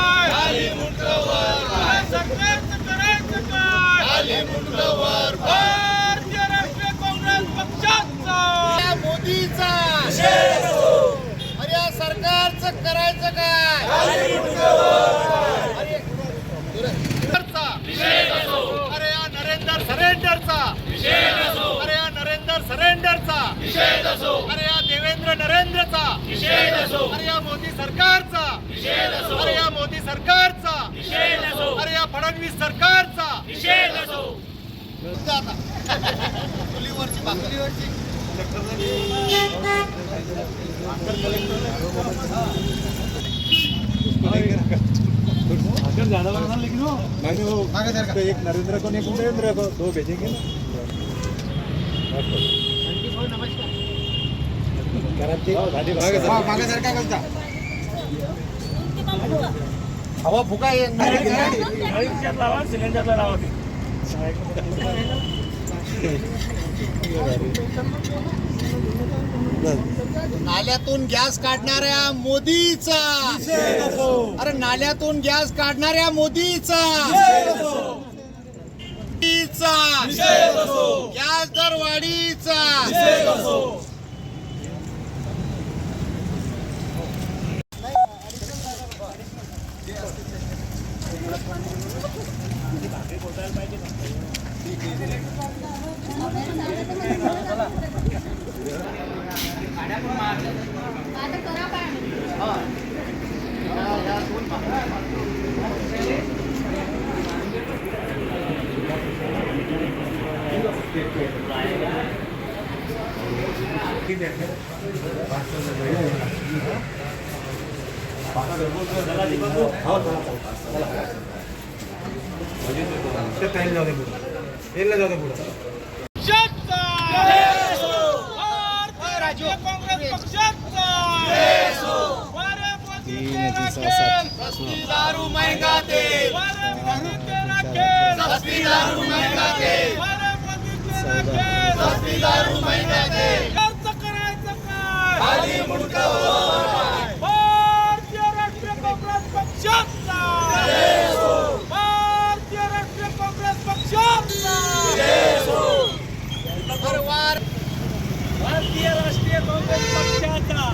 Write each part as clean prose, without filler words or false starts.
काय? सरकारचं करायचं काय? भारतीय राष्ट्रीय काँग्रेस पक्षाचा मोदीचा अरे या सरकारचं करायचं काय? अरे या नरेंद्र सरेंडरचा अरे या नरेंद्र सरेंडरचा अरे या देवेंद्र नरेंद्रचा अरे या मोदी सरकारचा अरे या मोदी सरकारचा अरे या फडणवीस सरकारचा एक नरेंद्र को एक देवेंद्र को दो भेजेंगे ना। हवा फुका नाल्यातून गॅस काढणाऱ्या मोदीचा अरे नाल्यातून गॅस काढणाऱ्या मोदीचा गॅस दरवाढीचा सस्ती दारू महंगा तेल सस्ती दारू महंगा तेल सस्ती दारू महंगा तेल करायचं काय? खाली मुंडकावर भारतीय राष्ट्रीय काँग्रेस पक्षाचा भारतीय राष्ट्रीय काँग्रेस पक्षाचा भारतीय राष्ट्रीय काँग्रेस पक्षाचा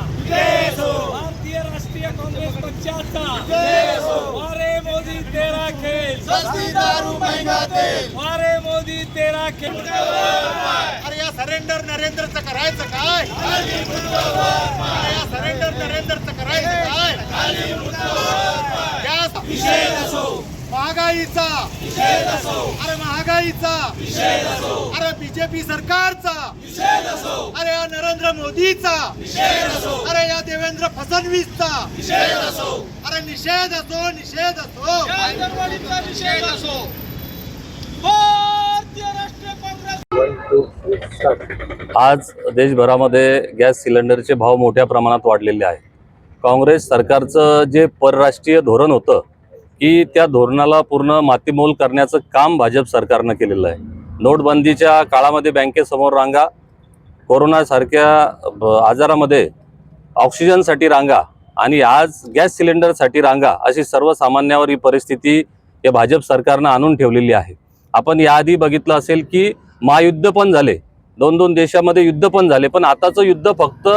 भारतीय राष्ट्रीय काँग्रेस पक्षाचा वारे मोदी तेरा खेळ सस्ती दारू महंगा तेल वारे मोदी तेरा खेळ अरे या सरेंडर नरेंद्रचं करायचं काय? अरे या सरेंडर नरेंद्रचं करायचं काय? महागाईचा अरे महागाईचा अरे बीजेपी सरकारचा अरे या नरेंद्र मोदीचा अरे या देवेंद्र फडणवीसचा अरे निषेध असो निषेध असो भारतीय राष्ट्रीय काँग्रेस आज देशभरामध्ये गॅस सिलेंडरचे भाव मोठ्या प्रमाणात वाढलेले आहे। काँग्रेस सरकारचं जे परराष्ट्रीय धोरण होतं की त्या धोरणाला पूर्ण मातीमोल करण्याचं काम भाजप सरकारनं केलेलं आहे। नोटबंदीच्या काळामध्ये बँकेसमोर रांगा, कोरोनासारख्या आजारामध्ये ऑक्सिजनसाठी रांगा आणि आज गॅस सिलेंडरसाठी रांगा, अशी सर्वसामान्यावर ही परिस्थिती या भाजप सरकारनं आणून ठेवलेली आहे। आपण याआधी बघितलं असेल की महायुद्ध पण झाले, दोन देशामध्ये युद्ध पण झाले, पण आताचं युद्ध फक्त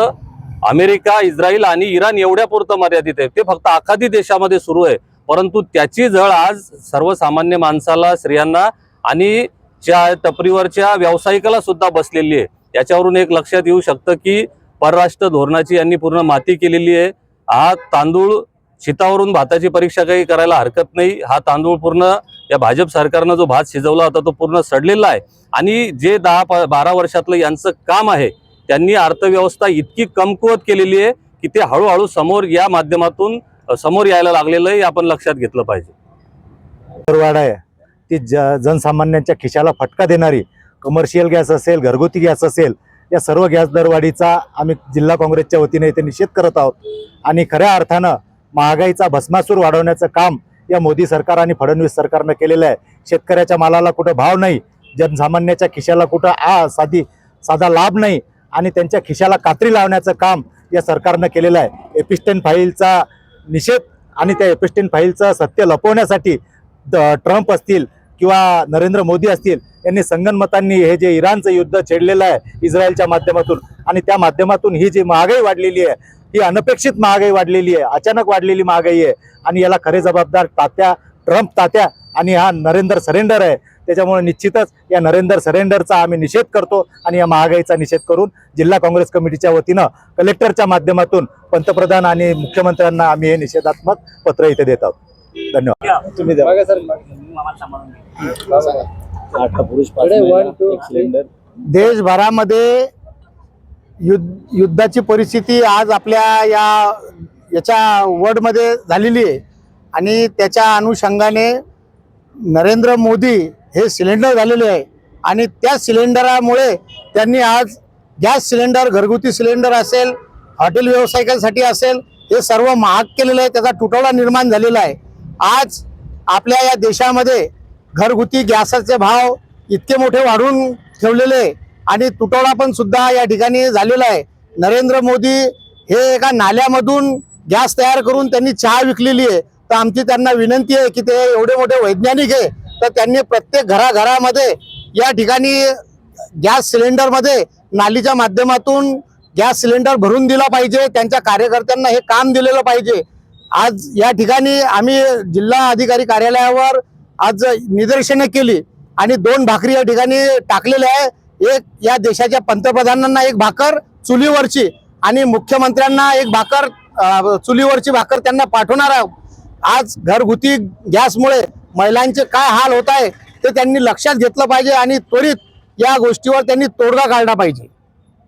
अमेरिका, इस्रायल आणि इराण एवढ्यापुरतं मर्यादित आहे। ते फक्त आखाती देशामध्ये सुरू आहे, परंतु त्याची झळ आज सर्वसामान्य माणसाला, स्त्रियांना आणि टपरीवरच्या व्यावसायिकाला सुद्धा बसलेली आहे। याच्यावरून एक लक्षात येऊ शकतं की परराष्ट्र धोरणाची यांनी पूर्ण माती केलेली आहे। हा तांदूळ शेतावरून भाताची परीक्षा काही करायला हरकत नाही। हा तांदूळ पूर्ण या भाजप सरकारनं जो भात शिजवला होता तो पूर्ण सडलेला आहे आणि जे 10-12 वर्षातलं यांचं काम आहे, त्यांनी अर्थव्यवस्था इतकी कमकुवत केलेली आहे की ते हळूहळू समोर या माध्यमातून समोर यायला लागलेलं आहे। आपण लक्षात घेतलं पाहिजे। दरवाढ आहे ती जनसामान्यांच्या खिशाला फटका देणारी, कमर्शियल गॅस असेल, घरगुती गॅस असेल, या सर्व गॅस दरवाढीचा आम्ही जिल्हा काँग्रेसच्या वतीने इथे निषेध करत आहोत आणि खऱ्या अर्थानं महागाईचा भस्मासूर वाढवण्याचं काम या मोदी सरकार आणि फडणवीस सरकारनं केलेलं आहे। शेतकऱ्याच्या मालाला कुठं भाव नाही, जनसामान्याच्या खिशाला कुठं साधा लाभ नाही आणि त्यांच्या खिशाला कात्री लावण्याचं काम या सरकारनं केलेलं आहे। एपिस्टन फाईलचा निषेध आणि त्या एपिस्टिन फाईलचं सत्य लपवण्यासाठी ट्रम्प असतील किंवा नरेंद्र मोदी असतील यांनी संगनमतांनी हे जे इराणचं युद्ध छेडलेलं आहे इस्रायलच्या माध्यमातून आणि त्या माध्यमातून ही जी महागाई वाढलेली आहे ही अनपेक्षित महागाई वाढलेली आहे, अचानक वाढलेली महागाई आहे आणि याला खरे जबाबदार ट्रम्प तात्या आणि हा नरेंद्र सरेंडर आहे. त्याच्यामुळे निश्चितच या नरेंद्र सरेंडरचा आम्ही निषेध करतो आणि या महागाईचा निषेध करून जिल्हा काँग्रेस कमिटीच्या वतीनं कलेक्टरच्या माध्यमातून पंतप्रधान आणि मुख्यमंत्र्यांना आम्ही हे निषेधात्मक पत्र इथे देत आहोत. धन्यवाद. तुम्ही द्या. देशभरामध्ये युद्धाची परिस्थिती आज आपल्या याच्या वर्ल्डमध्ये झालेली आहे आणि त्याच्या अनुषंगाने नरेंद्र मोदी हे सिलेंडर झालेले आहे आणि त्या सिलेंडरामुळे त्यांनी आज गॅस सिलेंडर, घरगुती सिलेंडर असेल, हॉटेल व्यावसायिकांसाठी असेल, हे सर्व महाग केलेलं आहे. त्याचा तुटवडा निर्माण झालेला आहे. आज आपल्या या देशामध्ये घरगुती गॅसचे भाव इतके मोठे वाढवून ठेवलेले आहे आणि तुटवडा पण सुद्धा या ठिकाणी झालेला आहे. नरेंद्र मोदी हे एका नाल्यामधून गॅस तयार करून त्यांनी चहा विकलेली आहे. तर आमची त्यांना विनंती आहे की ते एवढे मोठे वैज्ञानिक आहे तर त्यांनी प्रत्येक घराघरामध्ये या ठिकाणी गॅस सिलेंडरमध्ये नालीच्या माध्यमातून गॅस सिलेंडर भरून दिला पाहिजे. त्यांच्या कार्यकर्त्यांना हे काम दिलेलं पाहिजे. आज या ठिकाणी आम्ही जिल्हा अधिकारी कार्यालयावर आज निदर्शने केली आणि 2 भाकरी या ठिकाणी टाकलेल्या आहे. एक या देशाच्या पंतप्रधानांना एक भाकर चुलीवरची आणि मुख्यमंत्र्यांना एक भाकर चुलीवरची भाकर त्यांना पाठवणार आहोत. आज घरगुती गॅसमुळे महिलांचे काय हाल होत आहे ते त्यांनी लक्षात घेतलं पाहिजे आणि त्वरित या गोष्टीवर त्यांनी तोडगा काढला पाहिजे.